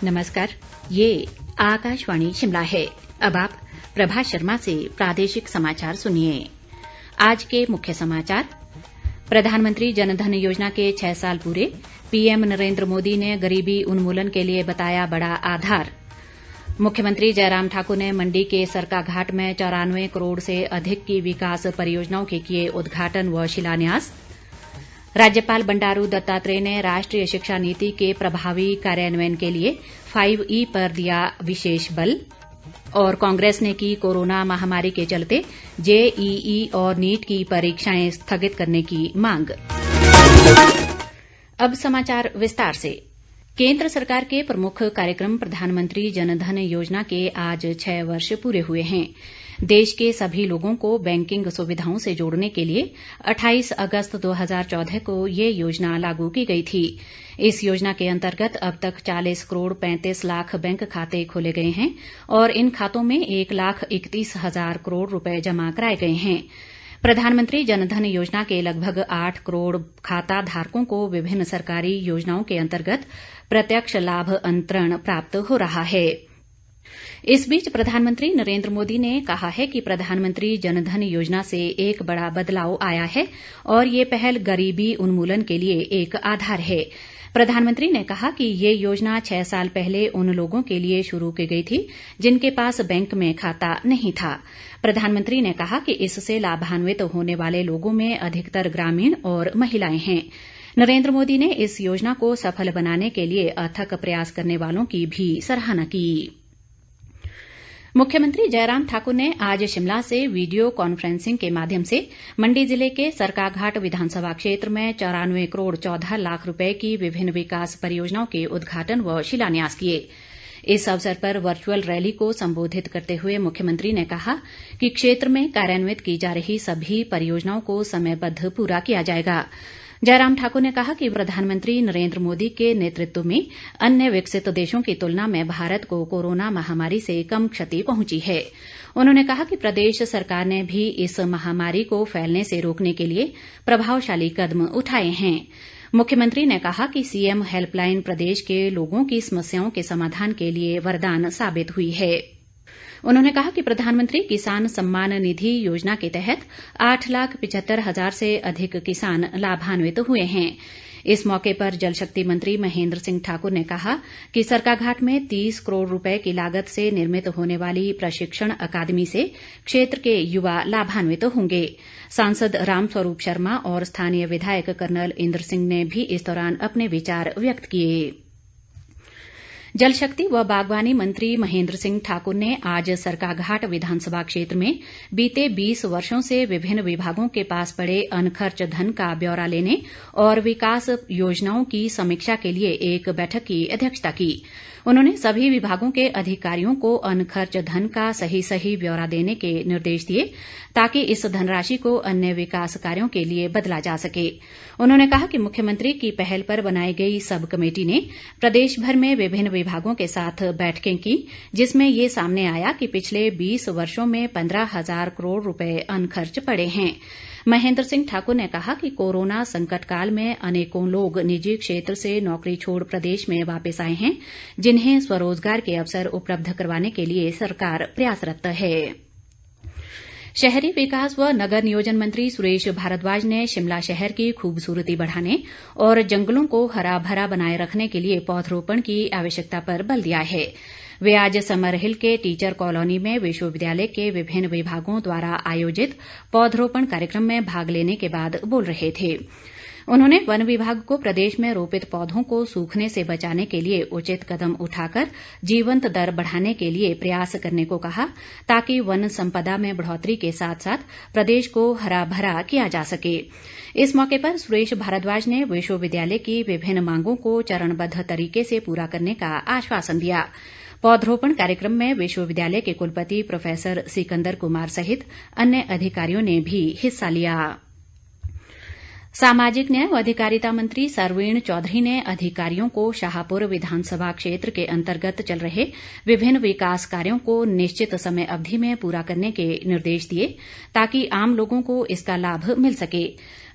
नमस्कार, ये आकाशवाणी शिमला है। अब आप प्रभा शर्मा से प्रादेशिक समाचार सुनिए। आज के मुख्य समाचार। प्रधानमंत्री जनधन योजना के 6 साल पूरे, पीएम नरेंद्र मोदी ने गरीबी उन्मूलन के लिए बताया बड़ा आधार। मुख्यमंत्री जयराम ठाकुर ने मंडी के सरकाघाट में 94 करोड़ से अधिक की विकास परियोजनाओं के किए उद्घाटन व शिलान्यास। राज्यपाल बंडारू दत्तात्रेय ने राष्ट्रीय शिक्षा नीति के प्रभावी कार्यान्वयन के लिए 5E पर दिया विशेष बल। और कांग्रेस ने की कोरोना महामारी के चलते जेईई और नीट की परीक्षाएं स्थगित करने की मांग। अब समाचार विस्तार से। केंद्र सरकार के प्रमुख कार्यक्रम प्रधानमंत्री जनधन योजना के आज 6 वर्ष पूरे हुए हैं। देश के सभी लोगों को बैंकिंग सुविधाओं से जोड़ने के लिए 28 अगस्त 2014 को ये योजना लागू की गई थी। इस योजना के अंतर्गत अब तक 40 करोड़ 35 लाख बैंक खाते खोले गए हैं और इन खातों में 1,31,000 करोड़ रुपए जमा कराए गए हैं। प्रधानमंत्री जनधन योजना के लगभग 8 करोड़ खाता धारकों को विभिन्न सरकारी योजनाओं के अंतर्गत प्रत्यक्ष लाभ अंतरण प्राप्त हो रहा है। इस बीच प्रधानमंत्री नरेंद्र मोदी ने कहा है कि प्रधानमंत्री जनधन योजना से एक बड़ा बदलाव आया है और ये पहल गरीबी उन्मूलन के लिए एक आधार है। प्रधानमंत्री ने कहा कि ये योजना 6 साल पहले उन लोगों के लिए शुरू की गई थी जिनके पास बैंक में खाता नहीं था। प्रधानमंत्री ने कहा कि इससे लाभान्वित होने वाले लोगों में अधिकतर ग्रामीण और महिलाएं हैं। नरेंद्र मोदी ने इस योजना को सफल बनाने के लिए अथक प्रयास करने वालों की भी सराहना की। मुख्यमंत्री जयराम ठाकुर ने आज शिमला से वीडियो कॉन्फ्रेंसिंग के माध्यम से मंडी जिले के सरकाघाट विधानसभा क्षेत्र में 94 करोड़ 14 लाख रुपए की विभिन्न विकास परियोजनाओं के उद्घाटन व शिलान्यास किए। इस अवसर पर वर्चुअल रैली को संबोधित करते हुए मुख्यमंत्री ने कहा कि क्षेत्र में कार्यान्वित की जा रही सभी परियोजनाओं को समयबद्ध पूरा किया जाएगा। जयराम ठाकुर ने कहा कि प्रधानमंत्री नरेंद्र मोदी के नेतृत्व में अन्य विकसित देशों की तुलना में भारत को कोरोना महामारी से कम क्षति पहुंची है। उन्होंने कहा कि प्रदेश सरकार ने भी इस महामारी को फैलने से रोकने के लिए प्रभावशाली कदम उठाए हैं। मुख्यमंत्री ने कहा कि सीएम हेल्पलाइन प्रदेश के लोगों की समस्याओं के समाधान के लिए वरदान साबित हुई है। उन्होंने कहा कि प्रधानमंत्री किसान सम्मान निधि योजना के तहत 8,75,000 से अधिक किसान लाभान्वित हुए हैं। इस मौके पर जल शक्ति मंत्री महेंद्र सिंह ठाकुर ने कहा कि सरकाघाट में 30 करोड़ रुपए की लागत से निर्मित होने वाली प्रशिक्षण अकादमी से क्षेत्र के युवा लाभान्वित होंगे। सांसद रामस्वरूप शर्मा और स्थानीय विधायक कर्नल इंद्र सिंह ने भी इस दौरान अपने विचार व्यक्त किए। जल शक्ति व बागवानी मंत्री महेंद्र सिंह ठाकुर ने आज सरकाघाट विधानसभा क्षेत्र में बीते 20 वर्षों से विभिन्न विभागों के पास पड़े अनखर्च धन का ब्यौरा लेने और विकास योजनाओं की समीक्षा के लिए एक बैठक की अध्यक्षता की। उन्होंने सभी विभागों के अधिकारियों को अनखर्च धन का सही ब्यौरा देने के निर्देश दिए ताकि इस धनराशि को अन्य विकास कार्यों के लिए बदला जा सके। उन्होंने कहा कि मुख्यमंत्री की पहल पर बनाई गई सब कमेटी ने प्रदेश भर में विभिन्न विभागों के साथ बैठकें की, जिसमें ये सामने आया कि पिछले 20 वर्षों में 15,000 करोड़ रुपए अनखर्च पड़े हैं। महेंद्र सिंह ठाकुर ने कहा कि कोरोना संकट काल में अनेकों लोग निजी क्षेत्र से नौकरी छोड़ प्रदेश में वापस आए हैं, जिन्हें स्वरोजगार के अवसर उपलब्ध करवाने के लिए सरकार प्रयासरत है। शहरी विकास व नगर नियोजन मंत्री सुरेश भारद्वाज ने शिमला शहर की खूबसूरती बढ़ाने और जंगलों को हरा भरा बनाए रखने के लिए पौधरोपण की आवश्यकता पर बल दिया है। वे आज समर हिल के टीचर कॉलोनी में विश्वविद्यालय के विभिन्न विभागों द्वारा आयोजित पौधरोपण कार्यक्रम में भाग लेने के बाद बोल रहे थे। उन्होंने वन विभाग को प्रदेश में रोपित पौधों को सूखने से बचाने के लिए उचित कदम उठाकर जीवंत दर बढ़ाने के लिए प्रयास करने को कहा, ताकि वन संपदा में बढ़ोतरी के साथ साथ प्रदेश को हरा भरा किया जा सके। इस मौके पर सुरेश भारद्वाज ने विश्वविद्यालय की विभिन्न मांगों को चरणबद्ध तरीके से पूरा करने का आश्वासन दिया। पौधरोपण कार्यक्रम में विश्वविद्यालय के कुलपति प्रोफेसर सिकंदर कुमार सहित अन्य अधिकारियों ने भी हिस्सा लिया। सामाजिक न्याय व अधिकारिता मंत्री सरवीण चौधरी ने अधिकारियों को शाहपुर विधानसभा क्षेत्र के अंतर्गत चल रहे विभिन्न विकास कार्यों को निश्चित समय अवधि में पूरा करने के निर्देश दिए ताकि आम लोगों को इसका लाभ मिल सके।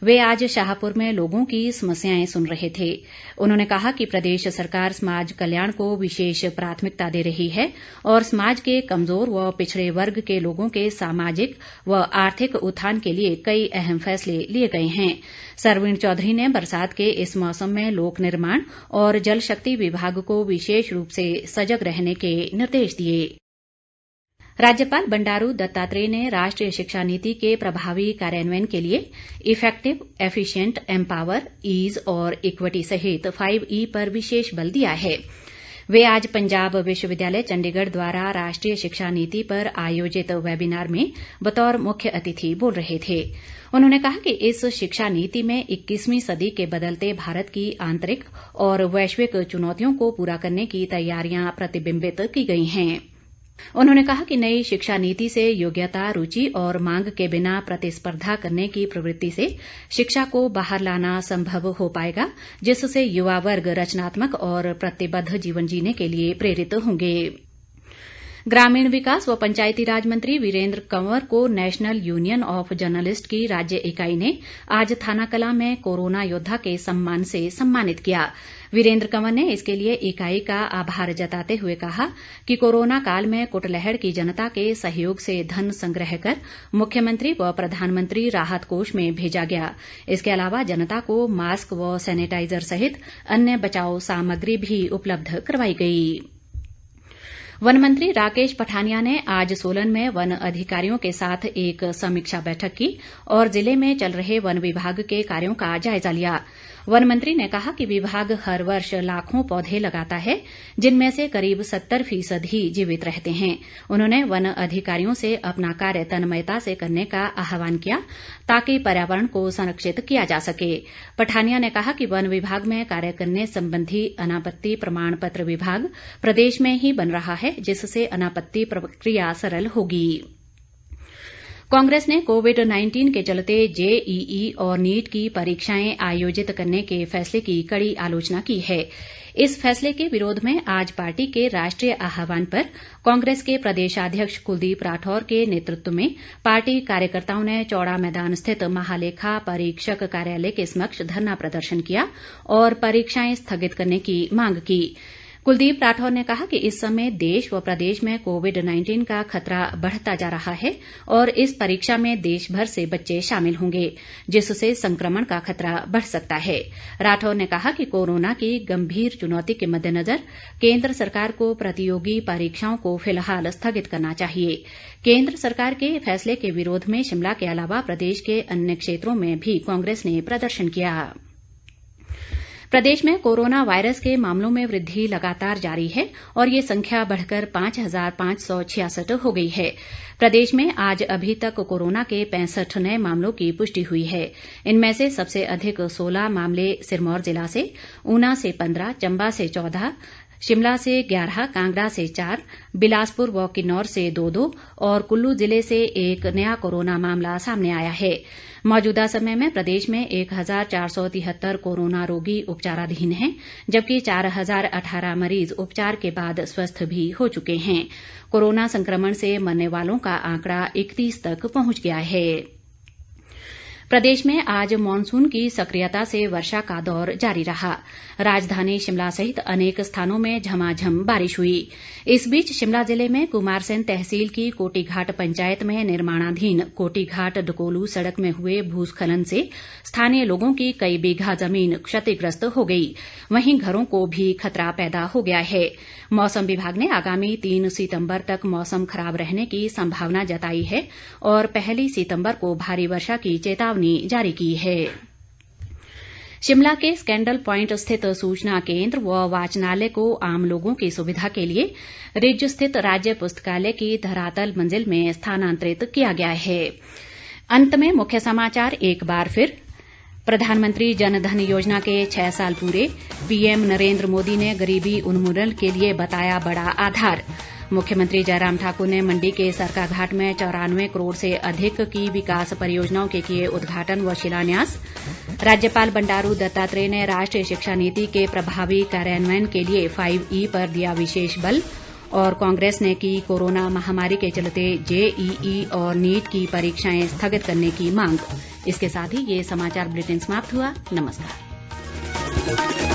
वे आज शाहपुर में लोगों की समस्याएं सुन रहे थे। उन्होंने कहा कि प्रदेश सरकार समाज कल्याण को विशेष प्राथमिकता दे रही है और समाज के कमजोर व पिछड़े वर्ग के लोगों के सामाजिक व आर्थिक उत्थान के लिए कई अहम फैसले लिए गए हैं। सरवीण चौधरी ने बरसात के इस मौसम में लोक निर्माण और जल शक्ति विभाग को विशेष रूप से सजग रहने के निर्देश दिए। राज्यपाल बंडारू दत्तात्रेय ने राष्ट्रीय शिक्षा नीति के प्रभावी कार्यान्वयन के लिए इफेक्टिव, एफिशिएंट, एम्पावर, ईज और इक्विटी सहित 5E पर विशेष बल दिया है। वे आज पंजाब विश्वविद्यालय चंडीगढ़ द्वारा राष्ट्रीय शिक्षा नीति पर आयोजित वेबिनार में बतौर मुख्य अतिथि बोल रहे थे। उन्होंने कहा कि इस शिक्षा नीति में 21वीं सदी के बदलते भारत की आंतरिक और वैश्विक चुनौतियों को पूरा करने की तैयारियां प्रतिबिंबित की गई हैं। उन्होंने कहा कि नई शिक्षा नीति से योग्यता, रुचि और मांग के बिना प्रतिस्पर्धा करने की प्रवृत्ति से शिक्षा को बाहर लाना संभव हो पाएगा, जिससे युवा वर्ग रचनात्मक और प्रतिबद्ध जीवन जीने के लिए प्रेरित होंगे। ग्रामीण विकास व पंचायती राज मंत्री वीरेंद्र कंवर को नेशनल यूनियन ऑफ जर्नलिस्ट की राज्य इकाई ने आज थानाकलां में कोरोना योद्धा के सम्मान से सम्मानित किया। वीरेंद्र कंवर ने इसके लिए इकाई का आभार जताते हुए कहा कि कोरोना काल में कुटलैहड़ की जनता के सहयोग से धन संग्रह कर मुख्यमंत्री व प्रधानमंत्री राहत कोष में भेजा गया। इसके अलावा जनता को मास्क व सैनिटाइजर सहित अन्य बचाव सामग्री भी उपलब्ध करवाई गई। वन मंत्री राकेश पठानिया ने आज सोलन में वन अधिकारियों के साथ एक समीक्षा बैठक की और जिले में चल रहे वन विभाग के कार्यों का जायजा लिया। वन मंत्री ने कहा कि विभाग हर वर्ष लाखों पौधे लगाता है, जिनमें से करीब 70% ही जीवित रहते हैं। उन्होंने वन अधिकारियों से अपना कार्य तन्मयता से करने का आह्वान किया ताकि पर्यावरण को संरक्षित किया जा सके। पठानिया ने कहा कि वन विभाग में कार्य करने संबंधी अनापत्ति प्रमाण पत्र विभाग प्रदेश में ही बन रहा है, जिससे अनापत्ति प्रक्रिया सरल होगी। कांग्रेस ने कोविड-19 के चलते जेईई और नीट की परीक्षाएं आयोजित करने के फैसले की कड़ी आलोचना की है। इस फैसले के विरोध में आज पार्टी के राष्ट्रीय आह्वान पर कांग्रेस के प्रदेशाध्यक्ष कुलदीप राठौर के नेतृत्व में पार्टी कार्यकर्ताओं ने चौड़ा मैदान स्थित महालेखा परीक्षक कार्यालय के समक्ष धरना प्रदर्शन किया और परीक्षाएं स्थगित करने की मांग की। कुलदीप राठौर ने कहा कि इस समय देश व प्रदेश में कोविड-19 का खतरा बढ़ता जा रहा है और इस परीक्षा में देश भर से बच्चे शामिल होंगे, जिससे संक्रमण का खतरा बढ़ सकता है। राठौर ने कहा कि कोरोना की गंभीर चुनौती के मद्देनजर केंद्र सरकार को प्रतियोगी परीक्षाओं को फिलहाल स्थगित करना चाहिए। केंद्र सरकार के फैसले के विरोध में शिमला के अलावा प्रदेश के अन्य क्षेत्रों में भी कांग्रेस ने प्रदर्शन किया। प्रदेश में कोरोना वायरस के मामलों में वृद्धि लगातार जारी है और ये संख्या बढ़कर 5,566 हो गई है। प्रदेश में आज अभी तक कोरोना के 65 नए मामलों की पुष्टि हुई है। इनमें से सबसे अधिक 16 मामले सिरमौर जिला से, ऊना से 15, चंबा से 14, शिमला से 11, कांगड़ा से 4, बिलासपुर व किन्नौर से 2-2 और कुल्लू जिले से एक नया कोरोना मामला सामने आया है। मौजूदा समय में प्रदेश में 1,473 कोरोना रोगी उपचाराधीन हैं, जबकि 4,018 मरीज उपचार के बाद स्वस्थ भी हो चुके हैं। कोरोना संक्रमण से मरने वालों का आंकड़ा 31 तक पहुंच गया है। प्रदेश में आज मॉनसून की सक्रियता से वर्षा का दौर जारी रहा। राजधानी शिमला सहित अनेक स्थानों में झमाझम बारिश हुई। इस बीच शिमला जिले में कुमारसैन तहसील की कोटीघाट पंचायत में निर्माणाधीन कोटीघाट डकोलू सड़क में हुए भूस्खलन से स्थानीय लोगों की कई बीघा जमीन क्षतिग्रस्त हो गई। वहीं घरों को भी खतरा पैदा हो गया है। मौसम विभाग ने आगामी 3 सितंबर तक मौसम खराब रहने की संभावना जताई है और 1 सितंबर को भारी वर्षा की चेतावनी जारी की है। शिमला के स्कैंडल पॉइंट स्थित सूचना केंद्र व वाचनालय को आम लोगों की सुविधा के लिए रिज स्थित राज्य पुस्तकालय की धरातल मंजिल में स्थानांतरित किया गया है। अंत में मुख्य समाचार एक बार फिर। प्रधानमंत्री जन धन योजना के 6 साल पूरे। पीएम नरेंद्र मोदी ने गरीबी उन्मूलन के लिए बताया बड़ा आधार। मुख्यमंत्री जयराम ठाकुर ने मंडी के सरकाघाट में 94 करोड़ से अधिक की विकास परियोजनाओं के किए उद्घाटन व शिलान्यास। राज्यपाल बंडारू दत्तात्रेय ने राष्ट्रीय शिक्षा नीति के प्रभावी कार्यान्वयन के लिए 5E पर दिया विशेष बल और कांग्रेस ने की कोरोना महामारी के चलते जेईई और नीट की परीक्षाएं स्थगित करने की मांग। इसके साथ ही ये समाचार बुलेटिन समाप्त हुआ। नमस्कार।